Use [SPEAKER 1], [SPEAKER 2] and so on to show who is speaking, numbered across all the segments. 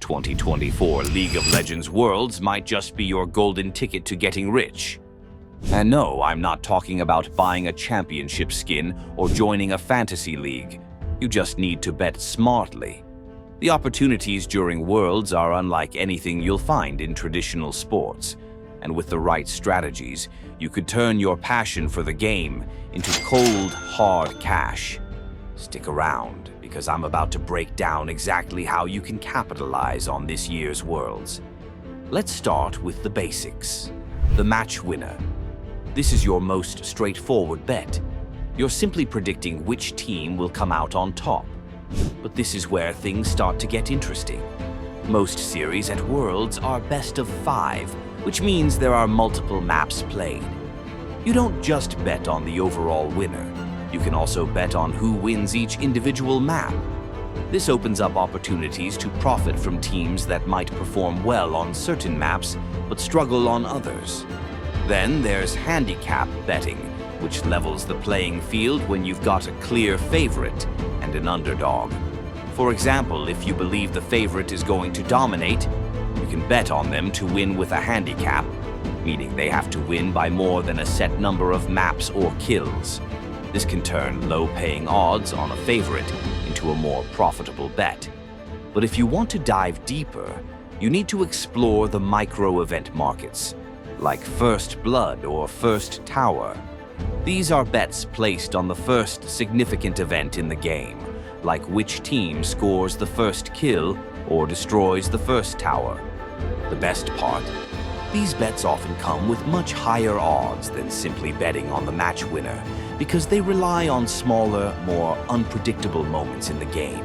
[SPEAKER 1] 2024 League of Legends Worlds might just be your golden ticket to getting rich. And no, I'm not talking about buying a championship skin or joining a fantasy league. You just need to bet smartly. The opportunities during Worlds are unlike anything you'll find in traditional sports, and with the right strategies, you could turn your passion for the game into cold, hard cash. Stick around, because I'm about to break down exactly how you can capitalize on this year's Worlds. Let's start with the basics. The match winner. This is your most straightforward bet. You're simply predicting which team will come out on top. But this is where things start to get interesting. Most series at Worlds are best of 5, which means there are multiple maps played. You don't just bet on the overall winner. You can also bet on who wins each individual map. This opens up opportunities to profit from teams that might perform well on certain maps but struggle on others. Then there's handicap betting, which levels the playing field when you've got a clear favorite and an underdog. For example, if you believe the favorite is going to dominate, you can bet on them to win with a handicap, meaning they have to win by more than a set number of maps or kills. This can turn low-paying odds on a favorite into a more profitable bet. But if you want to dive deeper, you need to explore the micro-event markets, like First Blood or First Tower. These are bets placed on the first significant event in the game, like which team scores the first kill or destroys the first tower. The best part? These bets often come with much higher odds than simply betting on the match winner, because they rely on smaller, more unpredictable moments in the game.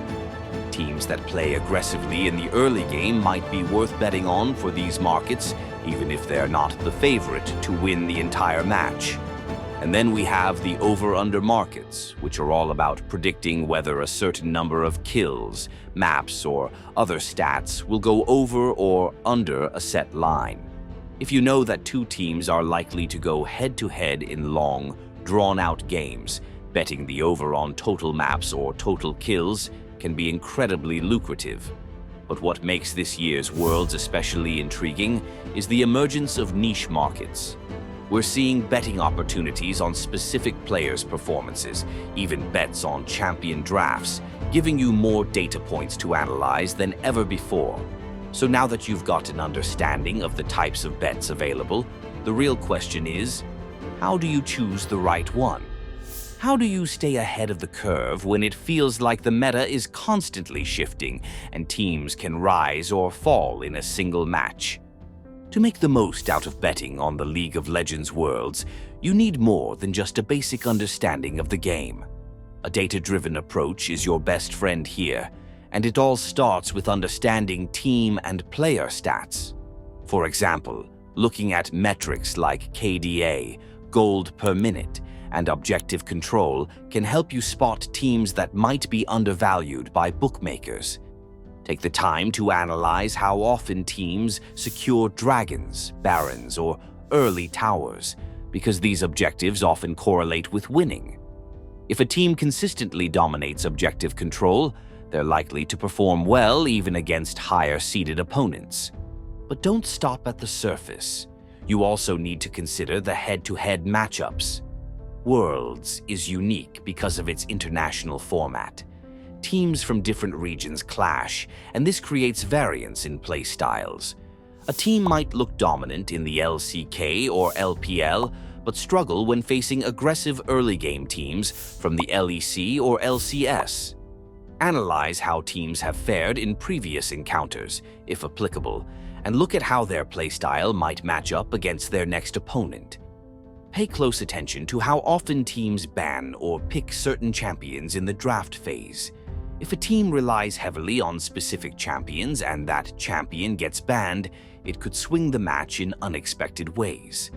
[SPEAKER 1] Teams that play aggressively in the early game might be worth betting on for these markets, even if they're not the favorite to win the entire match. And then we have the over-under markets, which are all about predicting whether a certain number of kills, maps, or other stats will go over or under a set line. If you know that two teams are likely to go head-to-head in long, drawn-out games, betting the over on total maps or total kills can be incredibly lucrative. But what makes this year's Worlds especially intriguing is the emergence of niche markets. We're seeing betting opportunities on specific players' performances, even bets on champion drafts, giving you more data points to analyze than ever before. So now that you've got an understanding of the types of bets available, the real question is, how do you choose the right one? How do you stay ahead of the curve when it feels like the meta is constantly shifting and teams can rise or fall in a single match? To make the most out of betting on the League of Legends Worlds, you need more than just a basic understanding of the game. A data-driven approach is your best friend here, and it all starts with understanding team and player stats. For example, looking at metrics like KDA, gold per minute, and objective control can help you spot teams that might be undervalued by bookmakers. Take the time to analyze how often teams secure dragons, barons, or early towers, because these objectives often correlate with winning. If a team consistently dominates objective control, they're likely to perform well even against higher-seeded opponents. But don't stop at the surface. You also need to consider the head-to-head matchups. Worlds is unique because of its international format. Teams from different regions clash, and this creates variance in play styles. A team might look dominant in the LCK or LPL, but struggle when facing aggressive early-game teams from the LEC or LCS. Analyze how teams have fared in previous encounters, if applicable, and look at how their playstyle might match up against their next opponent. Pay close attention to how often teams ban or pick certain champions in the draft phase. If a team relies heavily on specific champions and that champion gets banned, it could swing the match in unexpected ways.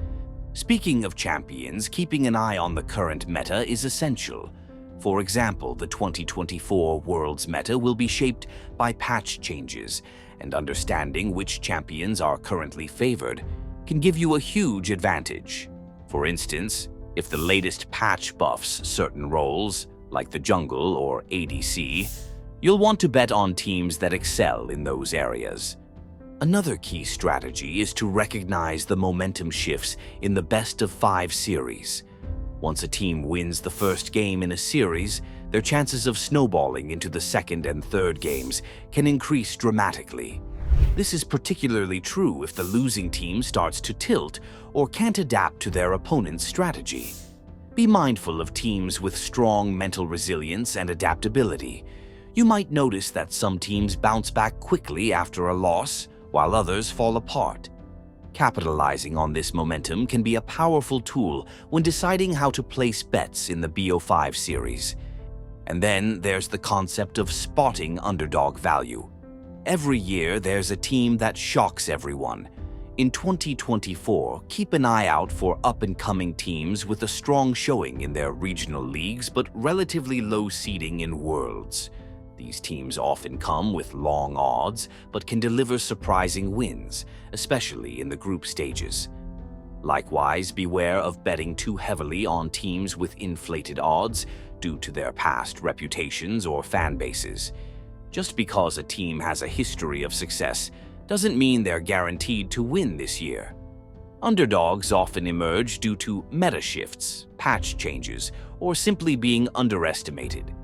[SPEAKER 1] Speaking of champions, keeping an eye on the current meta is essential. For example, the 2024 Worlds meta will be shaped by patch changes, and understanding which champions are currently favored can give you a huge advantage. For instance, if the latest patch buffs certain roles, like the jungle or ADC, You'll want to bet on teams that excel in those areas. Another key strategy is to recognize the momentum shifts in the best-of-5 series. Once a team wins the first game in a series, their chances of snowballing into the second and third games can increase dramatically. This is particularly true if the losing team starts to tilt or can't adapt to their opponent's strategy. Be mindful of teams with strong mental resilience and adaptability. You might notice that some teams bounce back quickly after a loss, while others fall apart. Capitalizing on this momentum can be a powerful tool when deciding how to place bets in the BO5 series. And then there's the concept of spotting underdog value. Every year, there's a team that shocks everyone. In 2024, keep an eye out for up-and-coming teams with a strong showing in their regional leagues but relatively low seeding in Worlds. These teams often come with long odds but can deliver surprising wins, especially in the group stages. Likewise, beware of betting too heavily on teams with inflated odds due to their past reputations or fan bases. Just because a team has a history of success doesn't mean they're guaranteed to win this year. Underdogs often emerge due to meta shifts, patch changes, or simply being underestimated.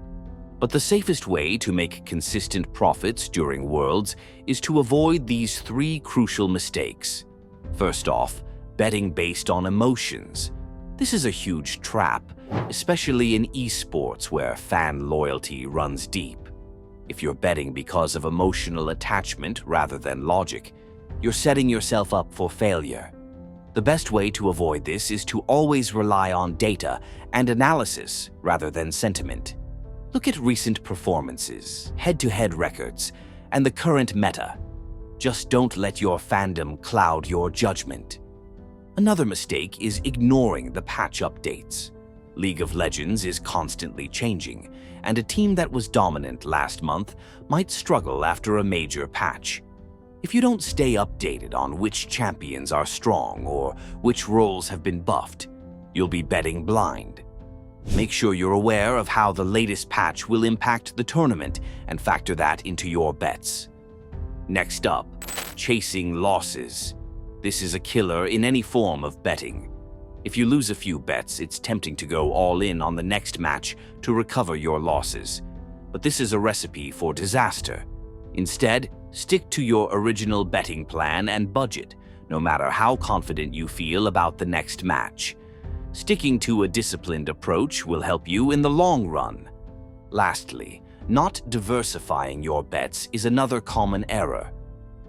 [SPEAKER 1] But the safest way to make consistent profits during Worlds is to avoid these 3 crucial mistakes. First off, betting based on emotions. This is a huge trap, especially in esports where fan loyalty runs deep. If you're betting because of emotional attachment rather than logic, you're setting yourself up for failure. The best way to avoid this is to always rely on data and analysis rather than sentiment. Look at recent performances, head-to-head records, and the current meta. Just don't let your fandom cloud your judgment. Another mistake is ignoring the patch updates. League of Legends is constantly changing, and a team that was dominant last month might struggle after a major patch. If you don't stay updated on which champions are strong or which roles have been buffed, you'll be betting blind. Make sure you're aware of how the latest patch will impact the tournament and factor that into your bets. Next up, chasing losses. This is a killer in any form of betting. If you lose a few bets, it's tempting to go all in on the next match to recover your losses. But this is a recipe for disaster. Instead, stick to your original betting plan and budget, no matter how confident you feel about the next match. Sticking to a disciplined approach will help you in the long run. Lastly, not diversifying your bets is another common error.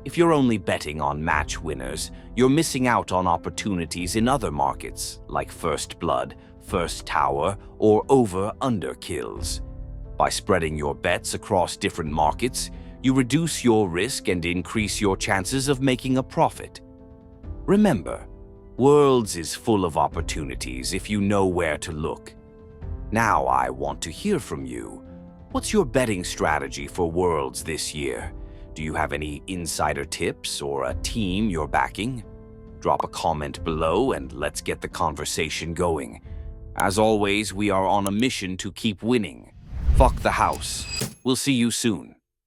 [SPEAKER 1] If you're only betting on match winners, you're missing out on opportunities in other markets like First Blood, First Tower, or over-under kills. By spreading your bets across different markets, you reduce your risk and increase your chances of making a profit. Remember, Worlds is full of opportunities if you know where to look. Now I want to hear from you. What's your betting strategy for Worlds this year? Do you have any insider tips or a team you're backing? Drop a comment below and let's get the conversation going. As always, we are on a mission to keep winning. Fuck the house. We'll see you soon.